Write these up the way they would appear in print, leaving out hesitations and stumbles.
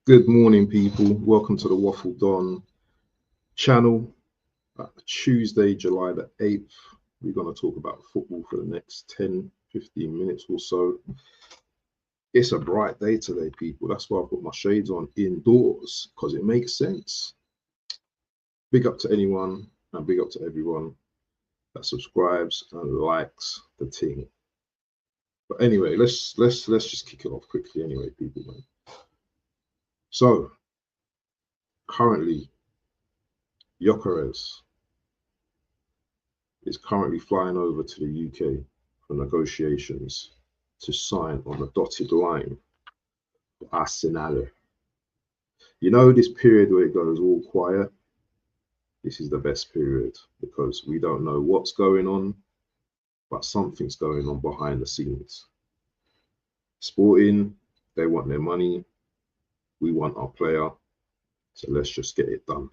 Good morning, people. Welcome to the Waffle Don channel. Tuesday, July the 8th. We're going to talk about football for the next 10, 15 minutes or so. It's a bright day today, people. That's why I've got my shades on indoors because it makes sense. Big up to anyone and big up to everyone that subscribes and likes the thing. But anyway, let's just kick it off quickly anyway, people, man. So currently, Gyökeres is currently flying over to the UK for negotiations to sign on the dotted line for Arsenal. You know, this period where it goes all quiet, this is the best period because we don't know what's going on, but something's going on behind the scenes. Sporting, they want their money, we want our player, so let's just get it done.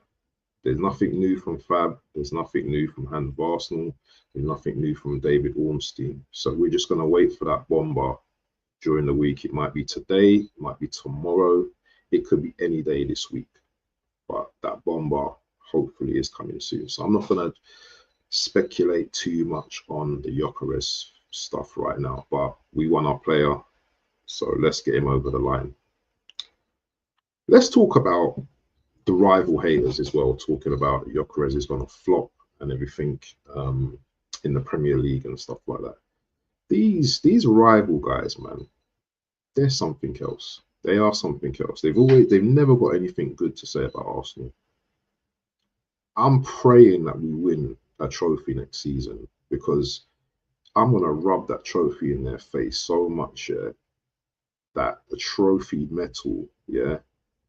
There's nothing new from Fab. There's nothing new from Hand of Arsenal. There's nothing new from David Ornstein. So we're just going to wait for that bomber during the week. It might be today, it might be tomorrow, it could be any day this week. But that bomber hopefully is coming soon. So I'm not going to speculate too much on the Gyökeres stuff right now. But we want our player, so let's get him over the line. Let's talk about the rival haters as well, talking about Gyökeres is going to flop and everything in the Premier League and stuff like that. These rival guys, man, they're something else. They are something else. They've never got anything good to say about Arsenal. I'm praying that we win a trophy next season because I'm gonna rub that trophy in their face so much, yeah, that the trophy metal, yeah,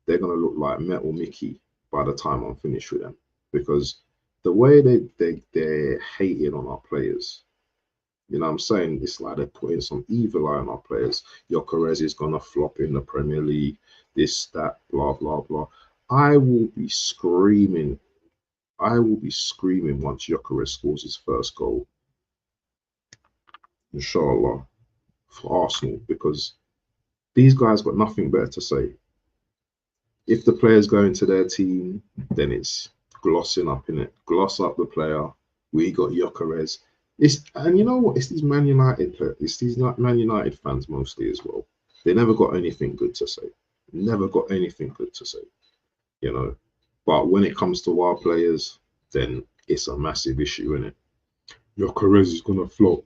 they're gonna look like Metal Mickey by the time I'm finished with them. Because the way they're hating on our players, you know what I'm saying? It's like they're putting some evil eye on our players. Gyökeres is gonna flop in the Premier League, this, that, blah, blah, blah. I will be screaming. I will be screaming once Gyökeres scores his first goal, inshallah, for Arsenal, because these guys got nothing better to say. If the players go into their team, then it's glossing up in it. Gloss up the player. We got Gyökeres. And you know what? It's these Man United players. It's these Man United fans mostly as well. They never got anything good to say. Never got anything good to say. You know. But when it comes to our players, then it's a massive issue, isn't it? Gyökeres is gonna flop.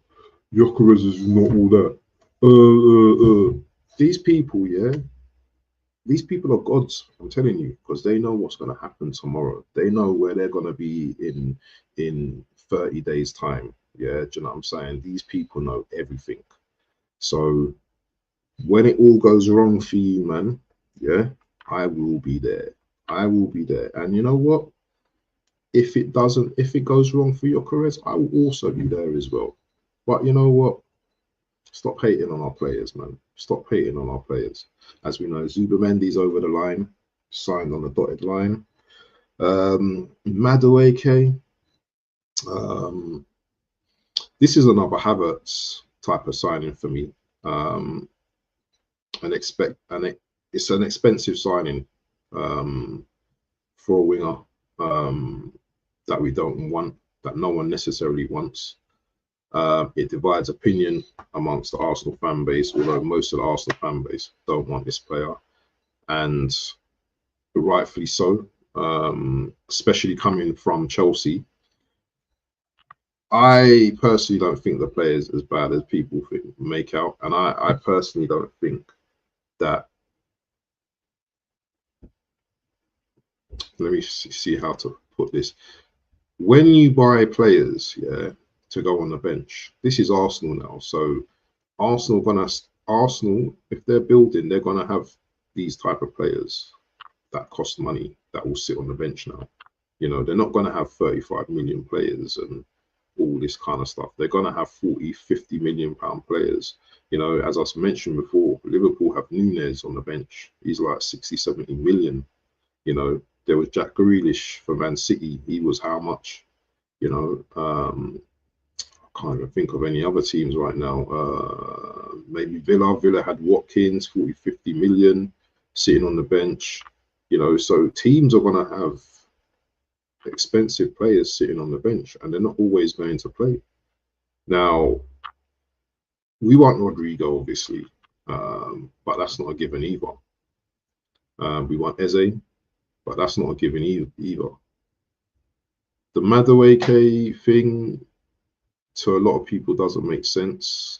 Gyökeres is not all that. These people, yeah, these people are gods. I'm telling you, because they know what's going to happen tomorrow. They know where they're going to be in 30 days' time. Yeah, do you know what I'm saying? These people know everything. So when it all goes wrong for you, man, yeah, I will be there. I will be there. And you know what? If it goes wrong for your careers, I will also be there as well. But you know what? Stop hating on our players, man. Stop hating on our players. As we know, Zubamendi's over the line, signed on the dotted line. Madueke, um, this is another Havertz type of signing for me. Um, it's an expensive signing for a winger that we don't want, that no one necessarily wants. It divides opinion amongst the Arsenal fan base, although most of the Arsenal fan base don't want this player, and rightfully so, especially coming from Chelsea. I personally don't think the player is as bad as people make out, and I personally don't think that. Let me see how to put this. When you buy players, yeah, to go on the bench, this is Arsenal now, so Arsenal, if they're building, they're gonna have these type of players that cost money that will sit on the bench now. You know, they're not gonna have 35 million players and all this kind of stuff. They're gonna have 40, 50 million pound players. You know, as I mentioned before, Liverpool have Nunez on the bench. He's like 60, 70 million. You know, there was Jack Grealish for Man City. He was how much? You know, can't even think of any other teams right now. Maybe Villa. Villa had Watkins, 40, 50 million. sitting on the bench. You know, so teams are going to have expensive players sitting on the bench, and they're not always going to play. Now, we want Rodrigo, obviously, but that's not a given either. We want Eze, but that's not a given either. The Madueke thing, to a lot of people, doesn't make sense.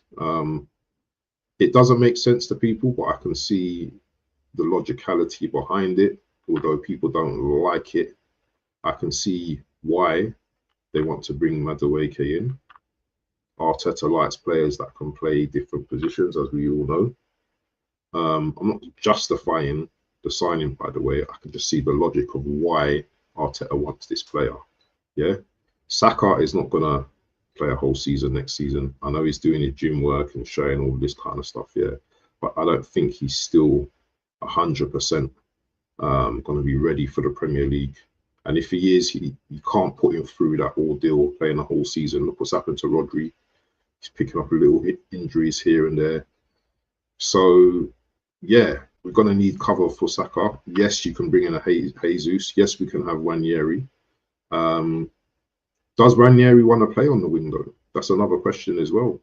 It doesn't make sense to people, but I can see the logicality behind it. Although people don't like it, I can see why they want to bring Madueke in. Arteta likes players that can play different positions, as we all know. I'm not justifying the signing, by the way. I can just see the logic of why Arteta wants this player. Yeah, Saka is not gonna play a whole season next season. I know he's doing his gym work and showing all this kind of stuff. Yeah, but I don't think he's still 100% going to be ready for the Premier League. And if he is, you can't put him through that ordeal playing a whole season. Look what's happened to Rodri. He's picking up a little injuries here and there. So, yeah, we're going to need cover for Saka. Yes, you can bring in a Jesus. Yes, we can have Ranieri. Does Ranieri want to play on the wing, though? That's another question as well.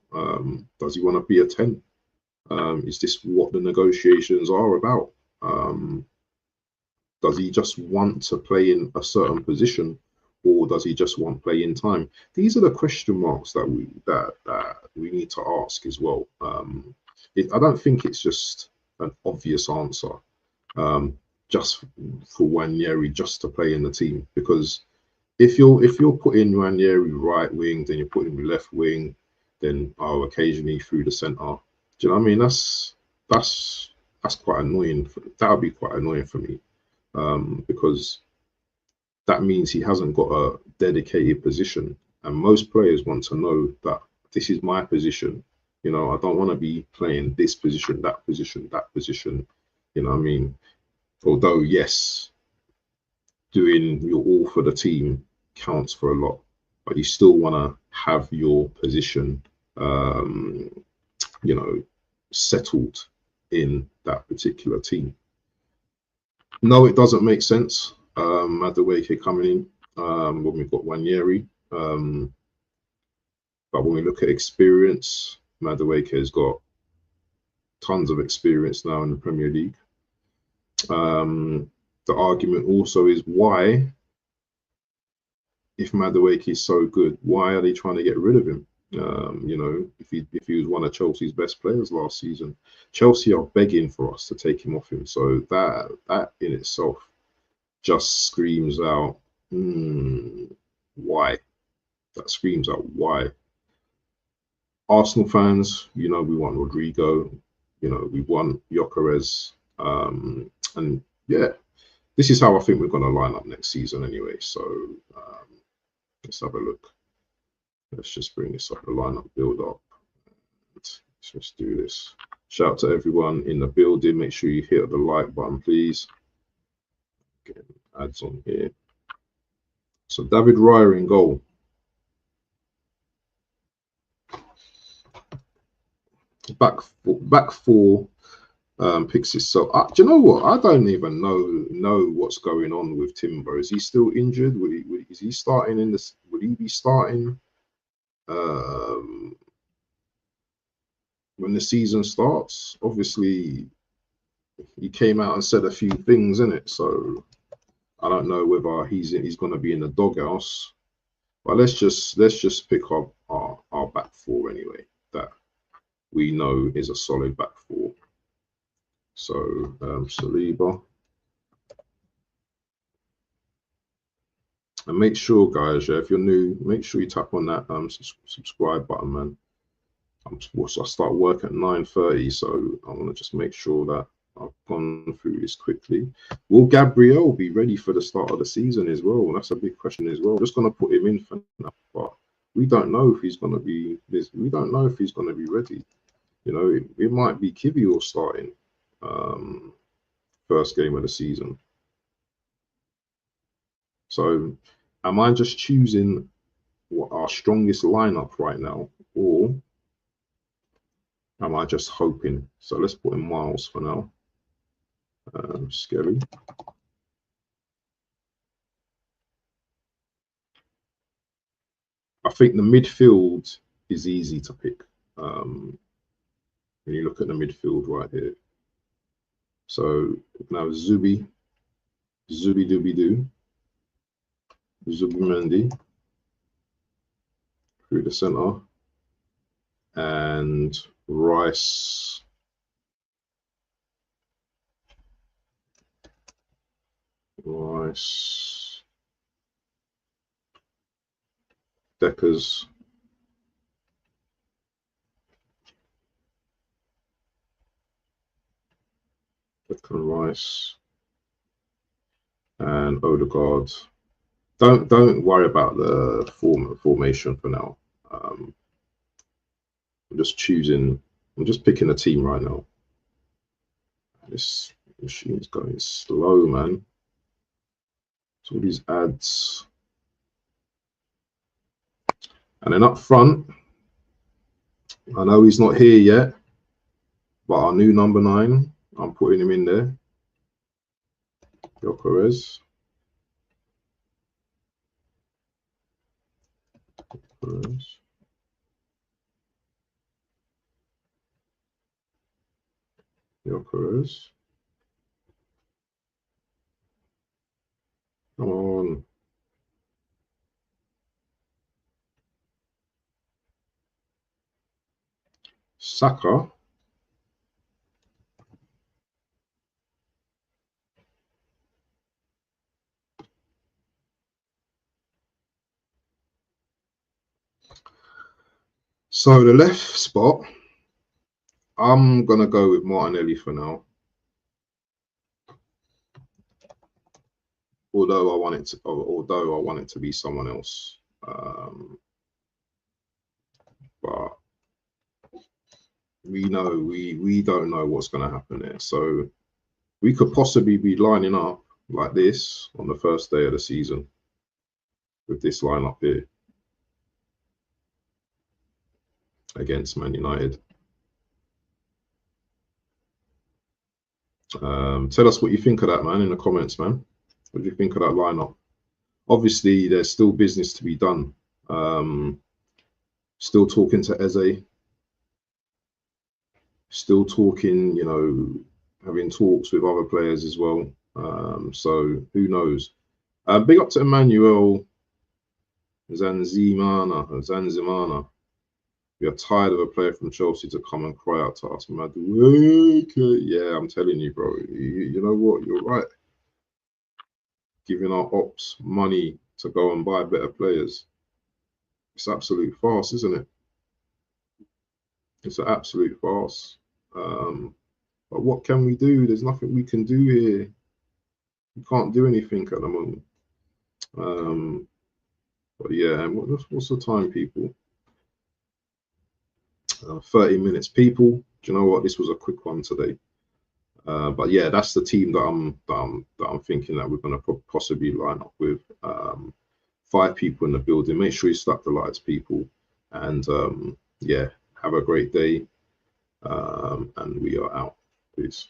Does he want to be a 10? Is this what the negotiations are about? Does he just want to play in a certain position, or does he just want playing time? These are the question marks that we need to ask as well. I don't think it's just an obvious answer, just for Ranieri just to play in the team. Because if you're putting Ranieri right wing, then you're putting him left wing, then occasionally through the centre. Do you know what I mean? That's quite annoying. That would be quite annoying for me. Because that means he hasn't got a dedicated position, and most players want to know that this is my position. You know, I don't want to be playing this position, that position, that position. You know what I mean? Although, yes, doing your all for the team counts for a lot, but you still want to have your position, you know, settled in that particular team. No, it doesn't make sense. Madueke coming in when we've got Ranieri. But when we look at experience, Madueke has got tons of experience now in the Premier League. The argument also is why, if Madueke is so good, why are they trying to get rid of him? You know, if he was one of Chelsea's best players last season, Chelsea are begging for us to take him off him. So that in itself just screams out, why? That screams out why. Arsenal fans, you know, we want Rodrigo, you know, we want Gyökeres, and yeah, this is how I think we're going to line up next season anyway. So let's have a look. Let's just bring this up, the lineup build up. Let's just do this. Shout out to everyone in the building. Make sure you hit the like button, please. Get ads on here. So David Raya in goal. Back four picks itself. Do you know what? I don't even know what's going on with Timber. Is he still injured? Is he starting in this? Would he be starting when the season starts? Obviously, he came out and said a few things in it, so I don't know whether he's going to be in the doghouse. But let's just pick up our back four anyway. That we know is a solid back four. So Saliba. And make sure, guys, yeah, if you're new, make sure you tap on that subscribe button, man. I start work at 9:30, so I want to just make sure that I've gone through this quickly. Will Gabriel be ready for the start of the season as well? That's a big question as well. Just going to put him in for now, but we don't know if he's going to be. We don't know if he's going to be ready. You know, it might be Kivior starting first game of the season. So, am I just choosing what our strongest lineup right now, or am I just hoping? So let's put in Miles for now. Scary. I think the midfield is easy to pick. When you look at the midfield right here. So now Dooby Doo, Zubimendi through the centre, and Rice, Deckers, Rice, and Odegaard. Don't worry about the formation for now. I'm just picking a team right now. This machine's going slow, man. So all these ads. And then up front, I know he's not here yet, but our new number 9, I'm putting him in there. Gyökeres. Come on. Saka. So the left spot, I'm gonna go with Martinelli for now. Although I want it to be someone else. But we don't know what's gonna happen there. So we could possibly be lining up like this on the first day of the season with this lineup here against Man United. Tell us what you think of that, man, in the comments, man. What do you think of that lineup? Obviously, there's still business to be done. Still talking to Eze. Still talking, you know, having talks with other players as well. So who knows? Big up to Emmanuel Zanzimana. We are tired of a player from Chelsea to come and cry out to us. Yeah, I'm telling you, bro. You know what? You're right. Giving our ops money to go and buy better players. It's absolute farce, isn't it? It's an absolute farce. But what can we do? There's nothing we can do here. We can't do anything at the moment. But yeah, what's the time, people? 30 minutes, people. Do you know what? This was a quick one today. But yeah, that's the team that I'm thinking that we're going to possibly line up with. 5 people in the building. Make sure you slap the lights, people. And yeah, have a great day. And we are out. Peace.